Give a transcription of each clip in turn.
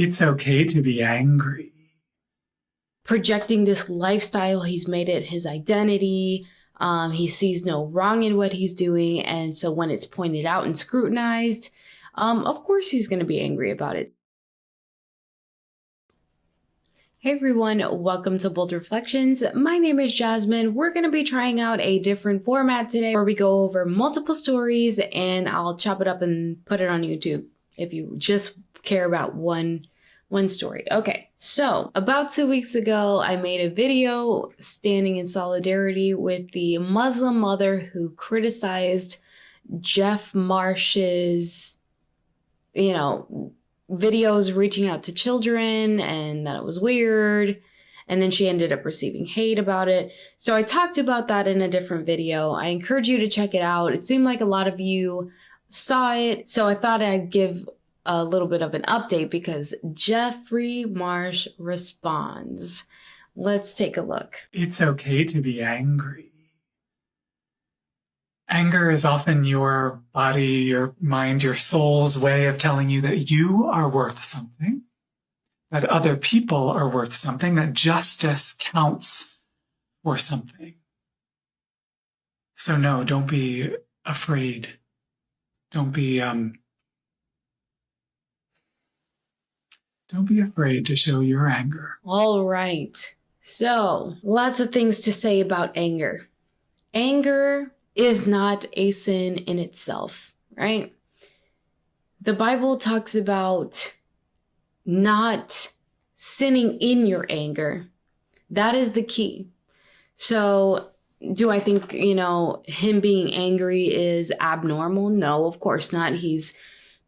It's okay to be angry. Projecting this lifestyle, he's made it his identity. He sees no wrong in what he's doing. And so when it's pointed out and scrutinized, of course he's going to be angry about it. Hey everyone, welcome to Bold Reflections. My name is Jasmine. We're going to be trying out a different format today where we go over multiple stories and I'll chop it up and put it on YouTube if you just care about one story. Okay, so about 2 weeks ago, I made a video standing in solidarity with the Muslim mother who criticized Jeff Marsh's, videos reaching out to children and that it was weird. And then she ended up receiving hate about it. So I talked about that in a different video. I encourage you to check it out. It seemed like a lot of you saw it. So I thought I'd give a little bit of an update because Jeffrey Marsh responds. Let's take a look. It's okay to be angry. Anger is often your body, your mind, your soul's way of telling you that you are worth something, that other people are worth something, that justice counts for something. So no, don't be afraid. Don't be afraid to show your anger. All right. So lots of things to say about anger. Anger is not a sin in itself, right? The Bible talks about not sinning in your anger. That is the key. So do I think, him being angry is abnormal? No, of course not. He's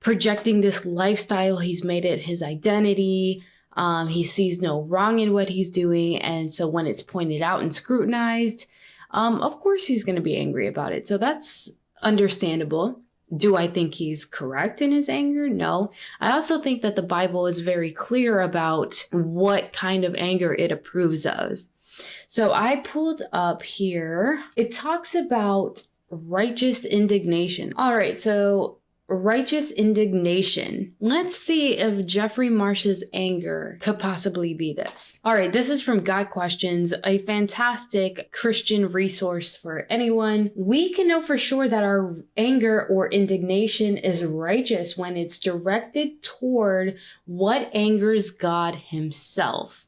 projecting this lifestyle. He's made it his identity. He sees no wrong in what he's doing. And so when it's pointed out and scrutinized, of course he's going to be angry about it. So that's understandable. Do I think he's correct in his anger? No. I also think that the Bible is very clear about what kind of anger it approves of. So I pulled up here. It talks about righteous indignation. All right, so righteous indignation. Let's see if Jeffrey Marsh's anger could possibly be this. All right, this is from God Questions, a fantastic Christian resource for anyone. We can know for sure that our anger or indignation is righteous when it's directed toward what angers God himself.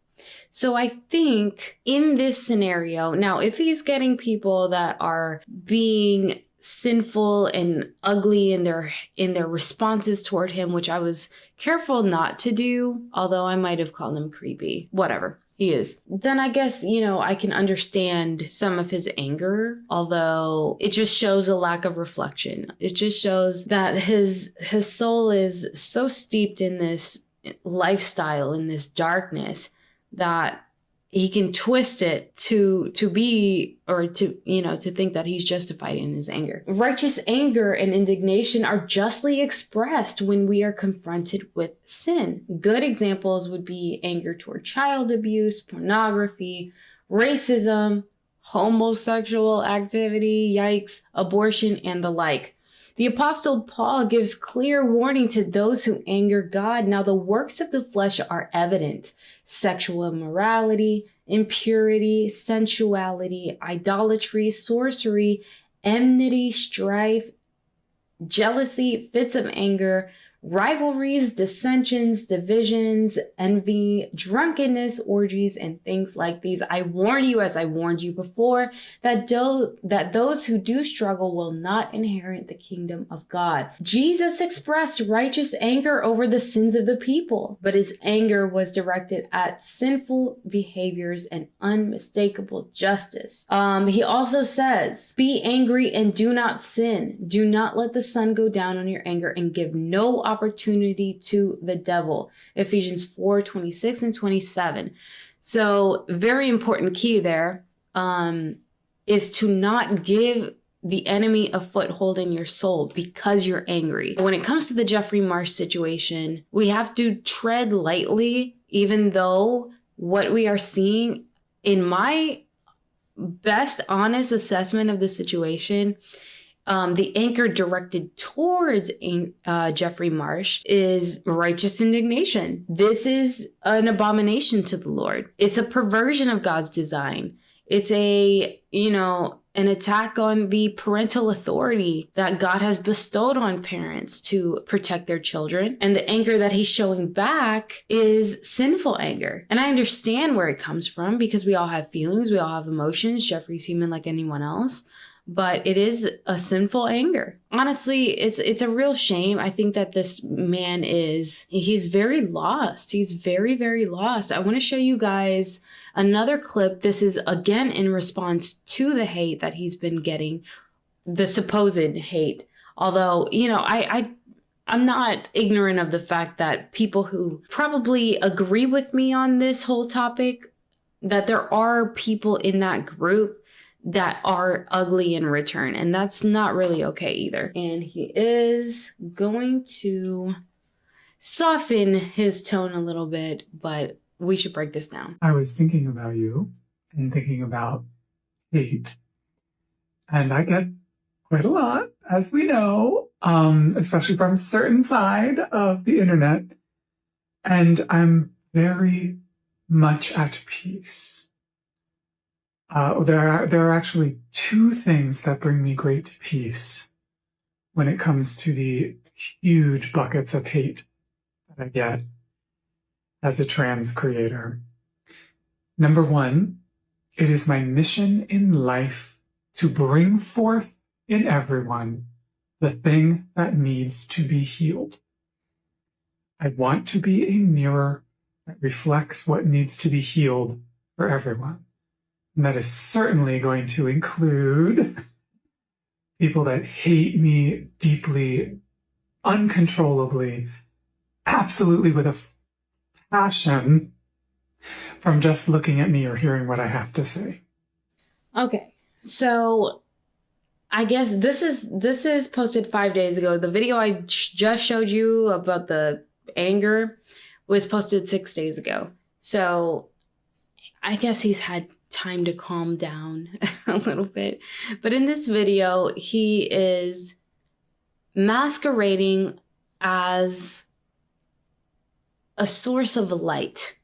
So I think in this scenario, now if he's getting people that are being sinful and ugly in their responses toward him, which I was careful not to do, although I might have called him creepy. Whatever, he is. Then I guess, I can understand some of his anger, although it just shows a lack of reflection. It just shows that his soul is so steeped in this lifestyle, in this darkness, that he can twist it to be, or to think that he's justified in his anger. Righteous anger and indignation are justly expressed when we are confronted with sin. Good examples would be anger toward child abuse, pornography, racism, homosexual activity, yikes, abortion, and the like. The Apostle Paul gives clear warning to those who anger God. Now, the works of the flesh are evident: sexual immorality, impurity, sensuality, idolatry, sorcery, enmity, strife, jealousy, fits of anger, rivalries, dissensions, divisions, envy, drunkenness, orgies, and things like these. I warn you, as I warned you before, that those who do struggle will not inherit the kingdom of God. Jesus expressed righteous anger over the sins of the people, but his anger was directed at sinful behaviors and unmistakable justice. He also says, "Be angry and do not sin. Do not let the sun go down on your anger and give no opportunity to the devil." Ephesians 4:26 and 27. So very important key there is to not give the enemy a foothold in your soul because you're angry. When it comes to the Jeffrey Marsh situation, we have to tread lightly, even though what we are seeing, in my best honest assessment of the situation, The anger directed towards Jeffrey Marsh is righteous indignation. This is an abomination to the Lord. It's a perversion of God's design. It's an attack on the parental authority that God has bestowed on parents to protect their children. And the anger that he's showing back is sinful anger. And I understand where it comes from because we all have feelings, we all have emotions. Jeffrey's human like anyone else. But it is a sinful anger. Honestly, it's a real shame. I think that this man he's very lost. He's very, very lost. I want to show you guys another clip. This is again in response to the hate that he's been getting, the supposed hate. Although, I'm not ignorant of the fact that people who probably agree with me on this whole topic, that there are people in that group that are ugly in return. And that's not really okay either. And he is going to soften his tone a little bit, but we should break this down. I was thinking about you and thinking about hate. And I get quite a lot, as we know, especially from a certain side of the internet. And I'm very much at peace. There are actually two things that bring me great peace when it comes to the huge buckets of hate that I get as a trans creator. Number one, it is my mission in life to bring forth in everyone the thing that needs to be healed. I want to be a mirror that reflects what needs to be healed for everyone. And that is certainly going to include people that hate me deeply, uncontrollably, absolutely with a passion from just looking at me or hearing what I have to say. Okay, so I guess this is posted 5 days ago. The video I just showed you about the anger was posted 6 days ago. So I guess he's had time to calm down a little bit. But in this video, he is masquerading as a source of light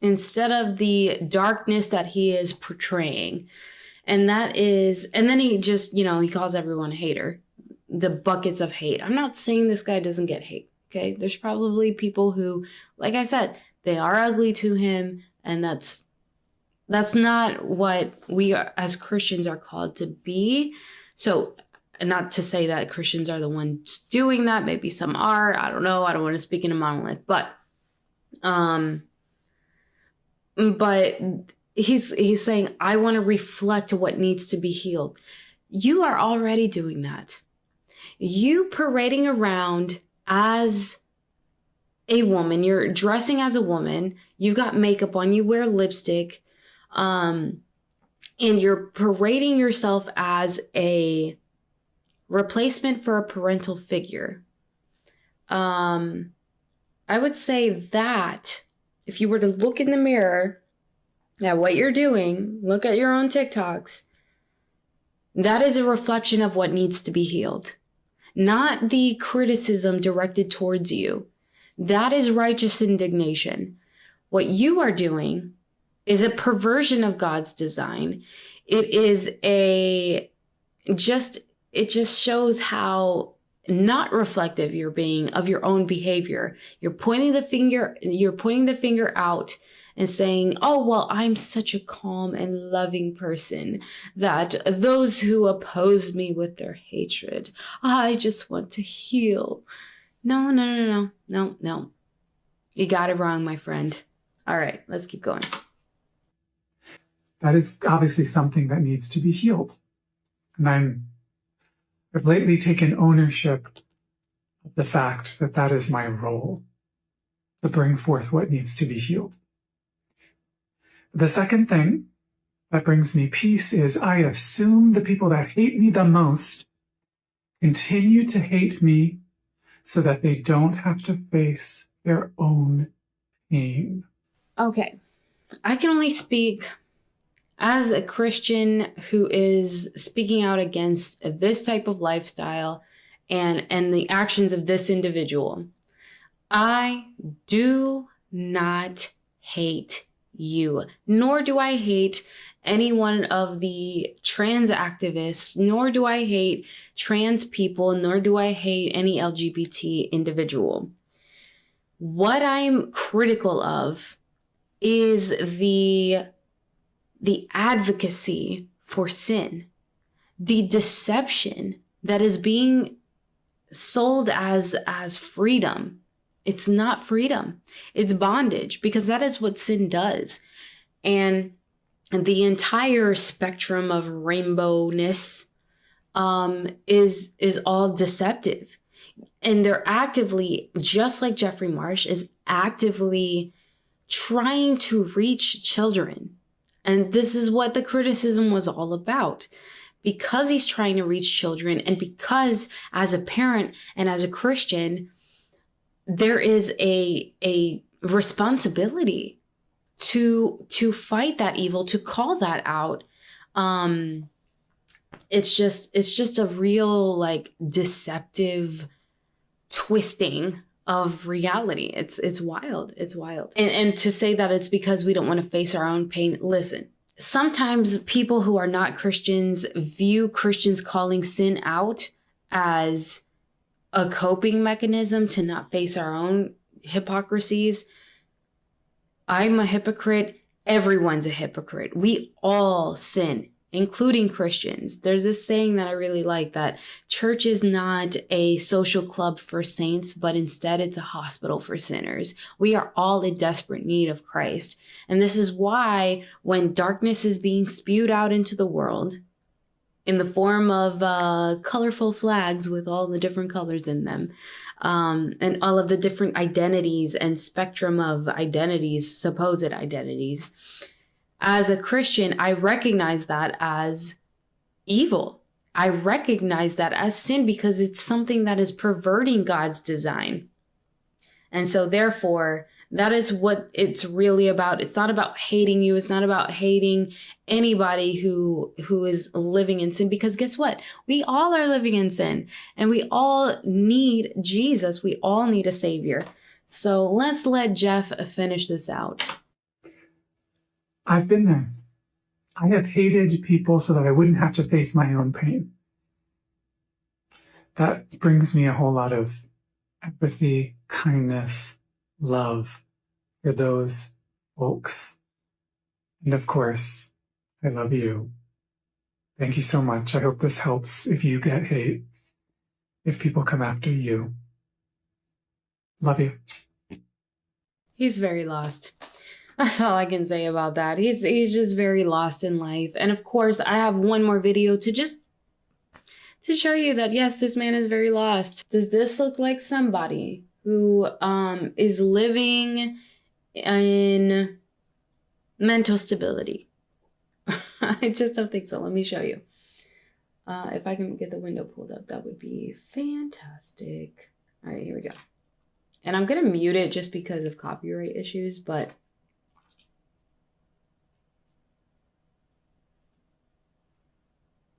instead of the darkness that he is portraying. And then he just, he calls everyone a hater, the buckets of hate. I'm not saying this guy doesn't get hate. Okay. There's probably people who, like I said, they are ugly to him. And that's not what we are, as Christians are called to be. So not to say that Christians are the ones doing that. Maybe some are. I don't know. I don't want to speak in a monolith, but he's saying, I want to reflect what needs to be healed. You are already doing that. You parading around as a woman, you're dressing as a woman, you've got makeup on, you wear lipstick, and you're parading yourself as a replacement for a parental figure. I would say that if you were to look in the mirror at what you're doing, look at your own TikToks, that is a reflection of what needs to be healed, not the criticism directed towards you. That is righteous indignation. What you are doing is a perversion of God's design. It just shows how not reflective you're being of your own behavior. You're pointing the finger out and saying, oh, well, I'm such a calm and loving person that those who oppose me with their hatred, I just want to heal. No. You got it wrong, my friend. All right, let's keep going. That is obviously something that needs to be healed. And I've lately taken ownership of the fact that that is my role, to bring forth what needs to be healed. The second thing that brings me peace is I assume the people that hate me the most continue to hate me so that they don't have to face their own pain. Okay, I can only speak as a Christian who is speaking out against this type of lifestyle and the actions of this individual, I do not hate you, nor do I hate any one of the trans activists, nor do I hate trans people, nor do I hate any LGBT individual. What I'm critical of is the advocacy for sin, the deception that is being sold as freedom. It's not freedom. It's bondage, because that is what sin does. And the entire spectrum of rainbowness is all deceptive. And they're actively, just like Jeffrey Marsh, is actively trying to reach children. And this is what the criticism was all about. Because he's trying to reach children, and because as a parent and as a Christian, there is a responsibility to fight that evil, to call that out. It's just a real like deceptive twisting of reality. It's wild. It's wild. And to say that it's because we don't want to face our own pain. Listen, sometimes people who are not Christians view Christians calling sin out as a coping mechanism to not face our own hypocrisies. I'm a hypocrite. Everyone's a hypocrite. We all sin, including Christians. There's this saying that I really like, that church is not a social club for saints, but instead it's a hospital for sinners. We are all in desperate need of Christ. And this is why when darkness is being spewed out into the world in the form of colorful flags with all the different colors in them, and all of the different identities and spectrum of identities, supposed identities, as a Christian, I recognize that as evil. I recognize that as sin, because it's something that is perverting God's design. And so therefore, that is what it's really about. It's not about hating you. It's not about hating anybody who is living in sin, because guess what? We all are living in sin, and we all need Jesus. We all need a savior. So let's let Jeff finish this out. I've been there. I have hated people so that I wouldn't have to face my own pain. That brings me a whole lot of empathy, kindness, love for those folks. And of course, I love you. Thank you so much. I hope this helps if you get hate, if people come after you. Love you. He's very lost. That's all I can say about that. He's just very lost in life. And of course, I have one more video to show you that, yes, this man is very lost. Does this look like somebody who is living in mental stability? I just don't think so. Let me show you. If I can get the window pulled up, that would be fantastic. All right, here we go. And I'm going to mute it just because of copyright issues, but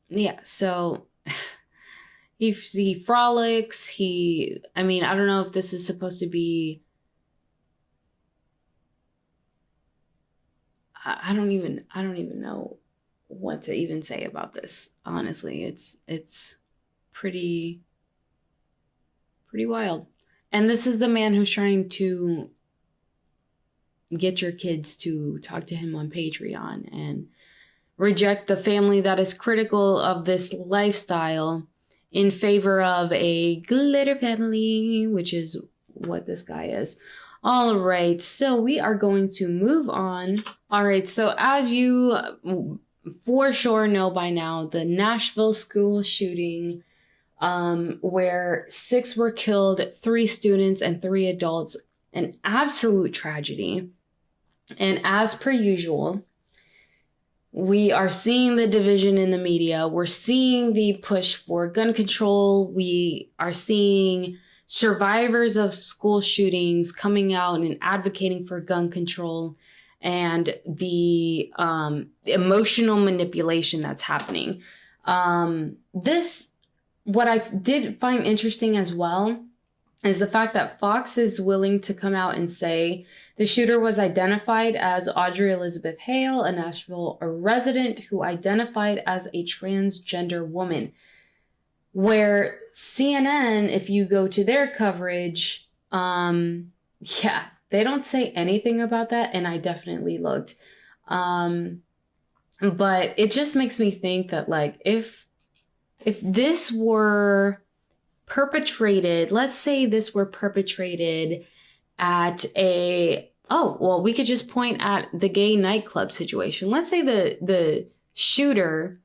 yeah, so he frolics. I mean, I don't know if this is supposed to be, I don't even know what to even say about this. Honestly, it's pretty wild. And this is the man who's trying to get your kids to talk to him on Patreon and reject the family that is critical of this lifestyle in favor of a glitter family, which is what this guy is. All right, so we are going to move on. All right, so as you for sure know by now, the Nashville school shooting, where 6 were killed, 3 students and 3 adults, an absolute tragedy. And as per usual, we are seeing the division in the media. We're seeing the push for gun control. We are seeing survivors of school shootings coming out and advocating for gun control. and the emotional manipulation that's happening. What I did find interesting as well is the fact that Fox is willing to come out and say the shooter was identified as Audrey Elizabeth Hale, a Nashville resident who identified as a transgender woman. Where CNN, if you go to their coverage, they don't say anything about that, and I definitely looked. But it just makes me think that, like, if this were perpetrated, let's say this were perpetrated at we could just point at the gay nightclub situation. Let's say the shooter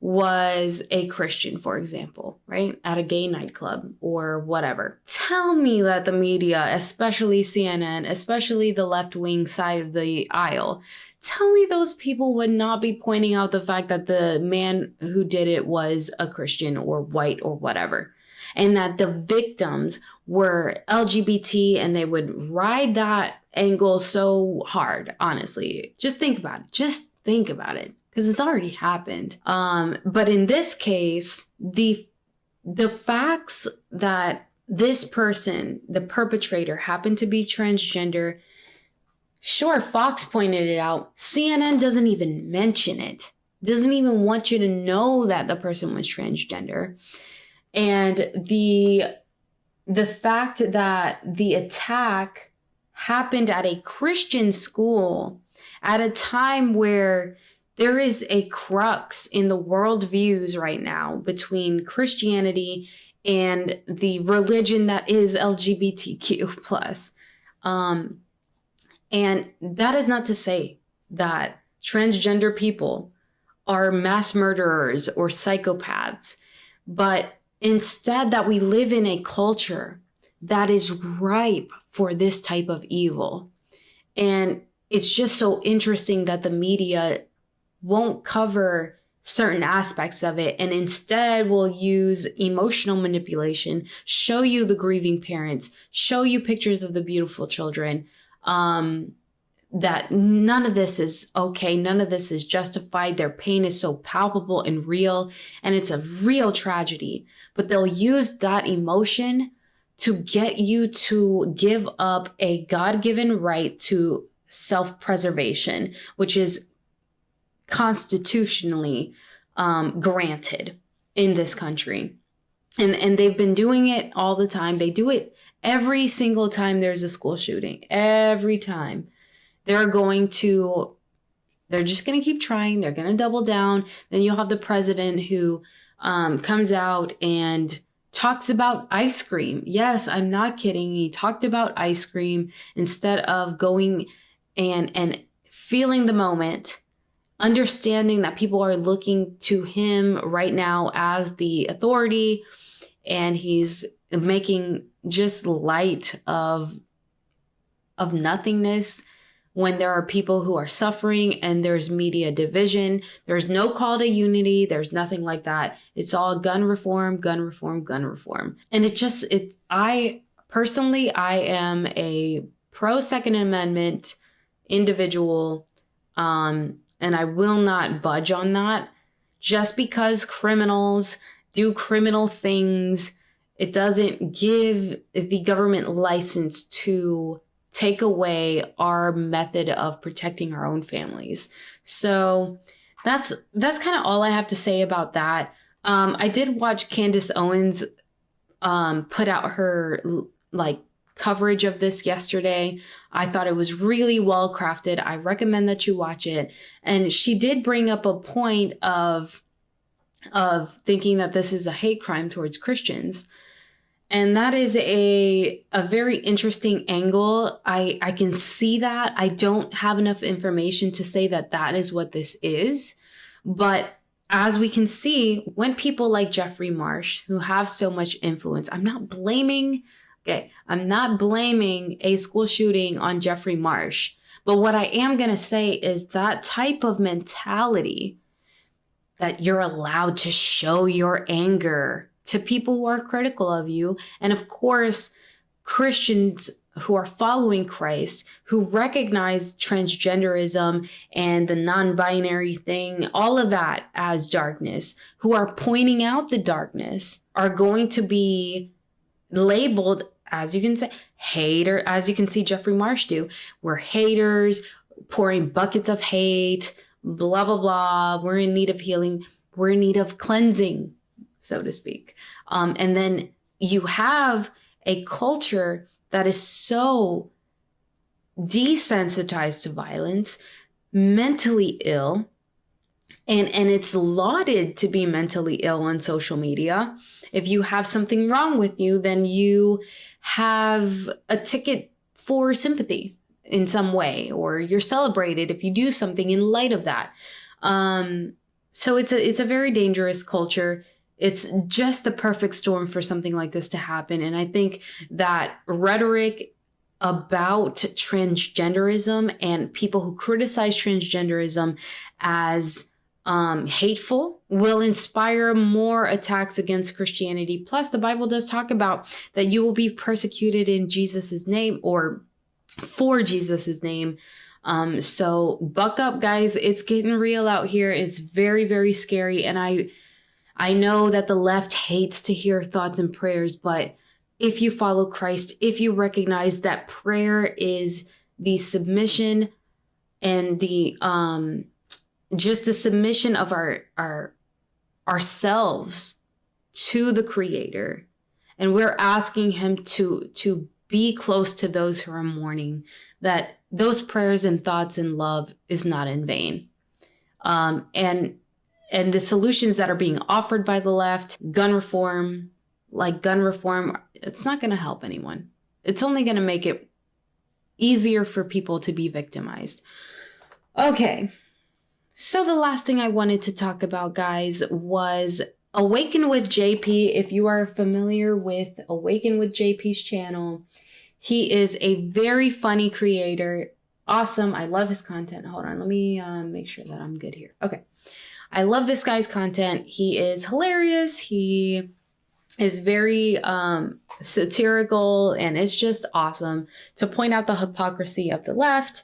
was a Christian, for example, right? At a gay nightclub or whatever. Tell me that the media, especially CNN, especially the left-wing side of the aisle, tell me those people would not be pointing out the fact that the man who did it was a Christian or white or whatever. And that the victims were LGBT, and they would ride that angle so hard, honestly. Just think about it. Because it's already happened. But in this case, the facts that this person, the perpetrator, happened to be transgender, sure, Fox pointed it out. CNN doesn't even mention it. Doesn't even want you to know that the person was transgender. And the fact that the attack happened at a Christian school at a time where there is a crux in the worldviews right now between Christianity and the religion that is LGBTQ+. And that is not to say that transgender people are mass murderers or psychopaths, but instead that we live in a culture that is ripe for this type of evil. And it's just so interesting that the media won't cover certain aspects of it, and instead will use emotional manipulation, show you the grieving parents, show you pictures of the beautiful children, that none of this is okay, none of this is justified, their pain is so palpable and real, and it's a real tragedy. But they'll use that emotion to get you to give up a God-given right to self-preservation, which is constitutionally granted in this country. And they've been doing it all the time. They do it every single time there's a school shooting. Every time. They're just going to keep trying. They're going to double down. Then you'll have the president who comes out and talks about ice cream. Yes, I'm not kidding. He talked about ice cream instead of going and feeling the moment, understanding that people are looking to him right now as the authority, and he's making just light of nothingness when there are people who are suffering and there's media division. There's no call to unity. There's nothing like that. It's all gun reform, gun reform, gun reform. And I personally am a pro Second Amendment individual, and I will not budge on that. Just because criminals do criminal things, it doesn't give the government license to take away our method of protecting our own families. So that's kind of all I have to say about that. I did watch Candace Owens put out her coverage of this yesterday. I thought it was really well crafted. I recommend that you watch it. And she did bring up a point of thinking that this is a hate crime towards Christians. And that is a very interesting angle. I can see that. I don't have enough information to say that that is what this is. But as we can see, when people like Jeffrey Marsh, who have so much influence, I'm not blaming a school shooting on Jeffrey Marsh. But what I am going to say is that type of mentality, that you're allowed to show your anger to people who are critical of you. And of course, Christians who are following Christ, who recognize transgenderism and the non-binary thing, all of that as darkness, who are pointing out the darkness, are going to be labeled, as you can say, hater, as you can see Jeffrey Marsh do. We're haters, pouring buckets of hate, blah, blah, blah. We're in need of healing. We're in need of cleansing, so to speak. And then you have a culture that is so desensitized to violence, mentally ill, and it's lauded to be mentally ill on social media. If you have something wrong with you, then you have a ticket for sympathy in some way, or you're celebrated if you do something in light of that. So it's a very dangerous culture. It's just the perfect storm for something like this to happen. And I think that rhetoric about transgenderism and people who criticize transgenderism as hateful will inspire more attacks against Christianity. Plus, the Bible does talk about that you will be persecuted in Jesus's name, or for Jesus's name. So buck up, guys. It's getting real out here. It's very, very scary. And I know that the left hates to hear thoughts and prayers, but if you follow Christ, if you recognize that prayer is the submission and the just the submission of ourselves to the Creator, and we're asking Him to be close to those who are mourning, that those prayers and thoughts and love is not in vain. And the solutions that are being offered by the left, gun reform, it's not going to help anyone. It's only going to make it easier for people to be victimized. Okay. So the last thing I wanted to talk about, guys, was Awaken with JP. If you are familiar with Awaken with JP's channel, he is a very funny creator. Awesome. I love his content. Hold on. Let me make sure that I'm good here. Okay. I love this guy's content. He is hilarious. He is very satirical, and it's just awesome to point out the hypocrisy of the left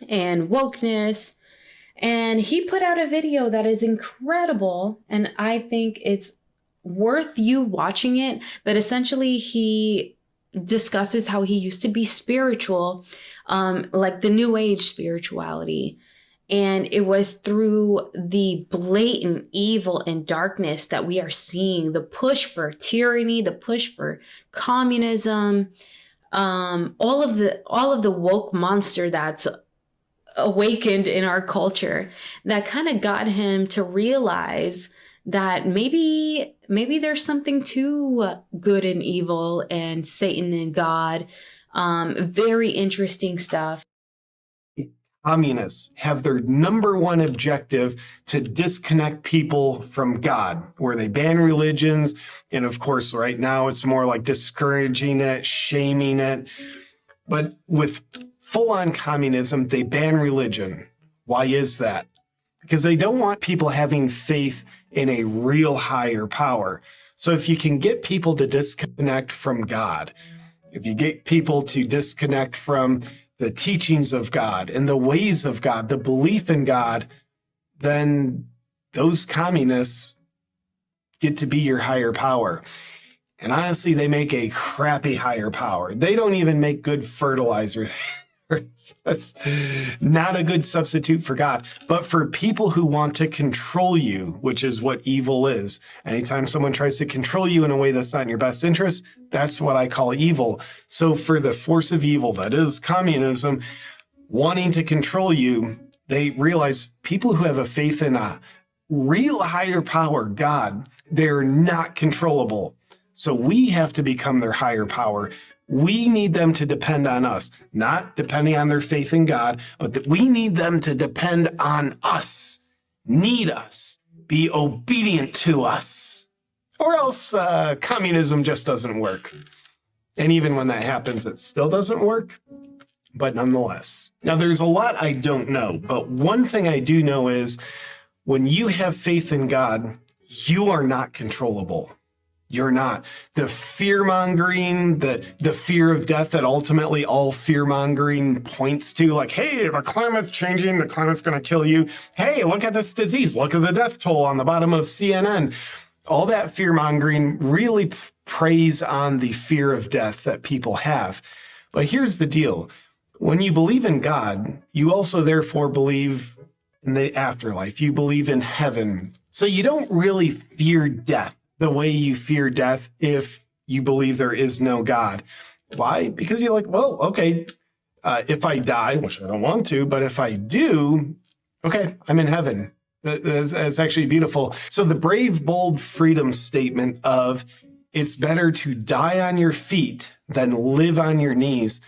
and wokeness. And he put out a video that is incredible, and I think it's worth you watching it. But essentially, he discusses how he used to be spiritual, like the New Age spirituality. And it was through the blatant evil and darkness that we are seeing the push for tyranny, the push for communism, all of the woke monster that's awakened in our culture, that kind of got him to realize that maybe there's something to good and evil and Satan and God. Very interesting stuff. Communists have their number one objective to disconnect people from God, where they ban religions. And of course, right now it's more like discouraging it, shaming it. But with full-on communism, they ban religion. Why is that? Because they don't want people having faith in a real higher power. So if you can get people to disconnect from God, if you get people to disconnect from the teachings of God and the ways of God, the belief in God, then those communists get to be your higher power. And honestly, they make a crappy higher power. They don't even make good fertilizer. That's not a good substitute for God. But for people who want to control you, which is what evil is, anytime someone tries to control you in a way that's not in your best interest, that's what I call evil. So for the force of evil, that is communism, wanting to control you, they realize people who have a faith in a real higher power, God, they're not controllable. So we have to become their higher power. We need them to depend on us, not depending on their faith in God, but that we need them to depend on us, need us, be obedient to us, or else communism just doesn't work. And even when that happens, it still doesn't work, but nonetheless. Now, there's a lot I don't know, but one thing I do know is when you have faith in God, you are not controllable. You're not. The fear-mongering, the fear of death that ultimately all fear-mongering points to, like, hey, the climate's changing, the climate's going to kill you. Hey, look at this disease. Look at the death toll on the bottom of CNN. All that fear-mongering really preys on the fear of death that people have. But here's the deal. When you believe in God, you also therefore believe in the afterlife. You believe in heaven. So you don't really fear death the way you fear death if you believe there is no God. Why? Because you're like, well, okay, if I die, which I don't want to, but if I do, okay, I'm in heaven. That's actually beautiful. So the brave, bold freedom statement of it's better to die on your feet than live on your knees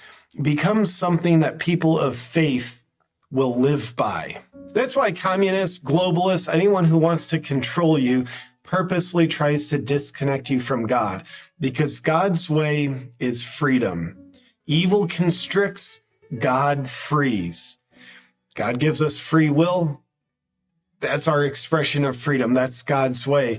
becomes something that people of faith will live by. That's why communists, globalists, anyone who wants to control you purposely tries to disconnect you from God, because God's way is freedom. Evil constricts, God frees. God gives us free will. That's our expression of freedom. That's God's way.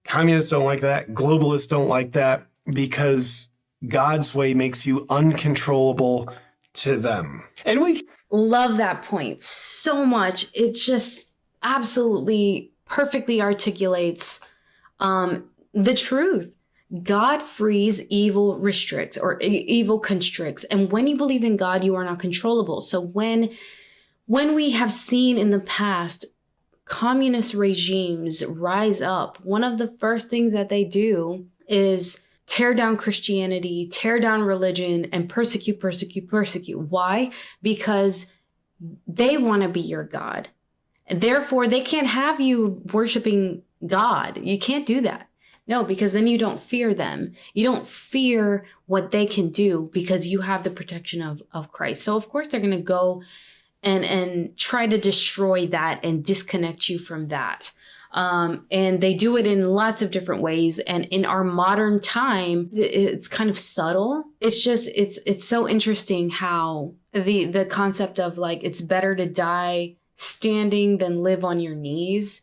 Communists don't like that. Globalists don't like that, because God's way makes you uncontrollable to them. And we Love that point so much. It just absolutely perfectly articulates the truth. God frees, evil restricts, or evil constricts. And when you believe in God, you are not controllable. So when we have seen in the past communist regimes rise up, one of the first things that they do is tear down Christianity, tear down religion, and persecute. Why? Because they want to be your God. And therefore, they can't have you worshiping God. You can't do that. No, because then you don't fear them. You don't fear what they can do because you have the protection of Christ. So, of course, they're going to go and try to destroy that and disconnect you from that. And they do it in lots of different ways. And in our modern time, it's kind of subtle. It's just, it's so interesting how the concept of like, it's better to die standing than live on your knees,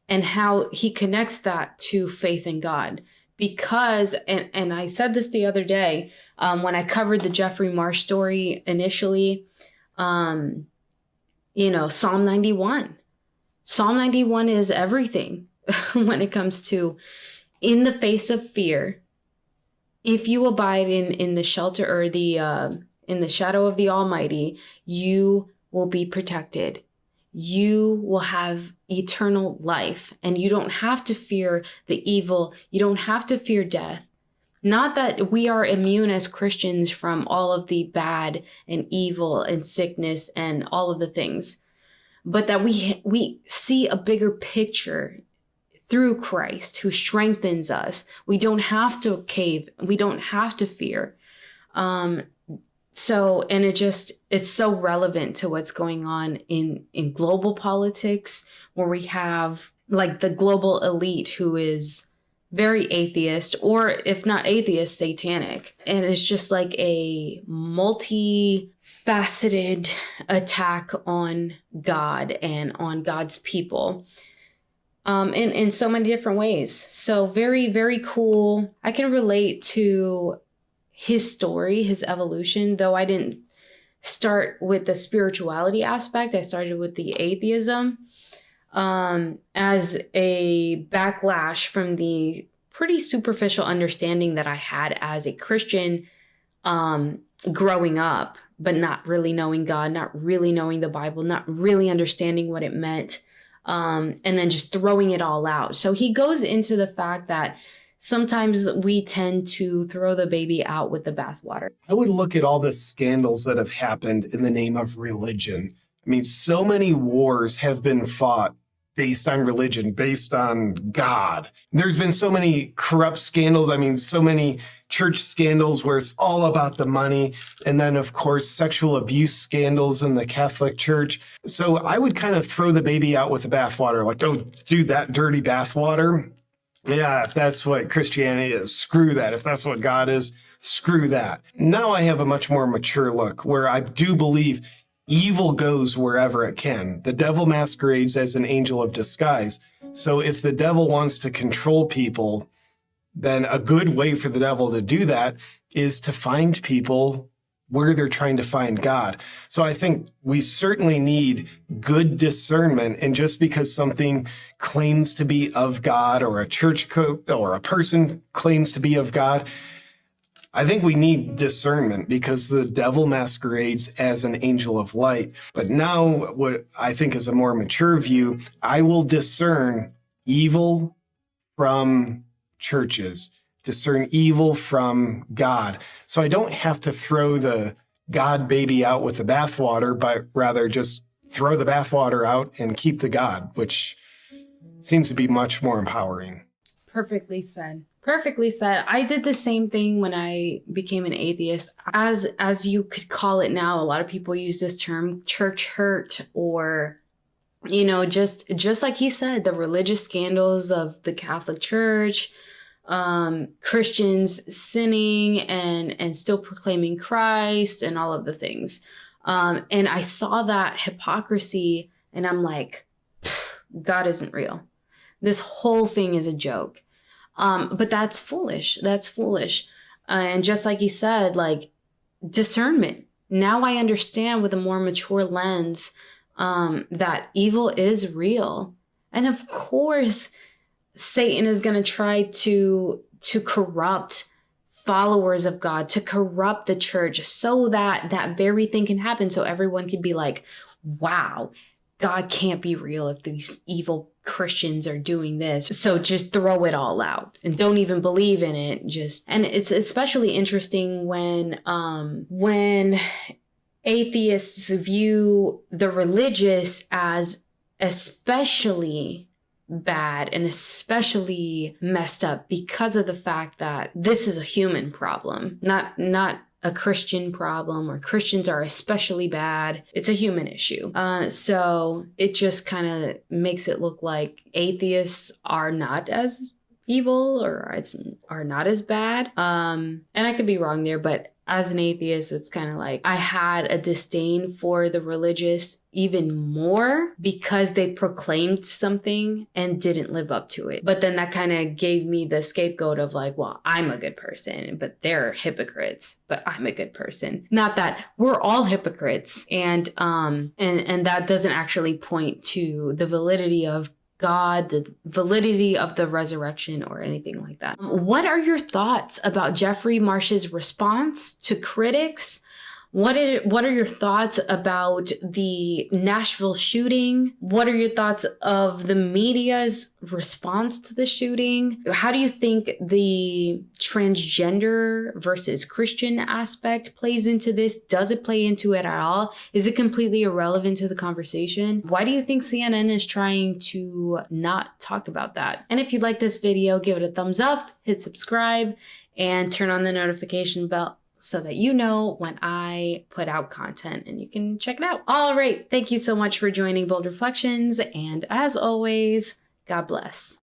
and how he connects that to faith in God. Because, and I said this the other day, when I covered the Jeffrey Marsh story initially, Psalm 91. Psalm 91 is everything when it comes to, in the face of fear, if you abide in the shelter or in the shadow of the Almighty, you will be protected. You will have eternal life, and you don't have to fear the evil. You don't have to fear death. Not that we are immune as Christians from all of the bad and evil and sickness and all of the things, but that we see a bigger picture through Christ who strengthens us. We don't have to cave. We don't have to fear. And it's so relevant to what's going on in global politics, where we have like the global elite who is very atheist, or if not atheist, satanic. And it's just like a multifaceted attack on God and on God's people. In so many different ways. So very, very cool. I can relate to his story, his evolution, though I didn't start with the spirituality aspect. I started with the atheism as a backlash from the pretty superficial understanding that I had as a Christian growing up, but not really knowing God, not really knowing the Bible, not really understanding what it meant, and then just throwing it all out. So he goes into the fact that sometimes we tend to throw the baby out with the bathwater. I would look at all the scandals that have happened in the name of religion. I mean, so many wars have been fought based on religion, based on God. There's been so many corrupt scandals. I mean, so many church scandals where it's all about the money. And then, of course, sexual abuse scandals in the Catholic Church. So I would kind of throw the baby out with the bathwater, like, oh, dude, that dirty bathwater. Yeah, if that's what Christianity is, screw that. If that's what God is, screw that. Now I have a much more mature look where I do believe evil goes wherever it can. The devil masquerades as an angel of disguise. So if the devil wants to control people, then a good way for the devil to do that is to find people where they're trying to find God. So I think we certainly need good discernment. And just because something claims to be of God, or a church or a person claims to be of God, I think we need discernment, because the devil masquerades as an angel of light. But now, what I think is a more mature view, I will discern evil from churches, discern evil from God. So I don't have to throw the God baby out with the bathwater, but rather just throw the bathwater out and keep the God, which seems to be much more empowering. Perfectly said. Perfectly said. I did the same thing when I became an atheist. As you could call it now, a lot of people use this term church hurt, or, you know, just like he said, the religious scandals of the Catholic Church, Christians sinning and still proclaiming Christ and all of the things. And I saw that hypocrisy and I'm like, God isn't real. This whole thing is a joke. But that's foolish. That's foolish. And just like he said, like, discernment. Now I understand with a more mature lens that evil is real. And of course, Satan is going to try to corrupt followers of God, to corrupt the church, so that that very thing can happen. So everyone can be like, wow, God can't be real if these evil Christians are doing this. So just throw it all out and don't even believe in it. And it's especially interesting when atheists view the religious as especially bad and especially messed up because of the fact that this is a human problem, not a Christian problem, or Christians are especially bad. It's a human issue. So it just kind of makes it look like atheists are not as evil or are not as bad. And I could be wrong there, but as an atheist, it's kind of like I had a disdain for the religious even more because they proclaimed something and didn't live up to it. But then that kind of gave me the scapegoat of like, well, I'm a good person, but they're hypocrites, but I'm a good person. Not that we're all hypocrites. And that doesn't actually point to the validity of God, the validity of the resurrection, or anything like that. What are your thoughts about Jeffrey Marsh's response to critics? What are your thoughts about the Nashville shooting? What are your thoughts of the media's response to the shooting? How do you think the transgender versus Christian aspect plays into this? Does it play into it at all? Is it completely irrelevant to the conversation? Why do you think CNN is trying to not talk about that? And if you like this video, give it a thumbs up, hit subscribe, and turn on the notification bell so that you know when I put out content and you can check it out. All right. Thank you so much for joining Bold Reflections. And as always, God bless.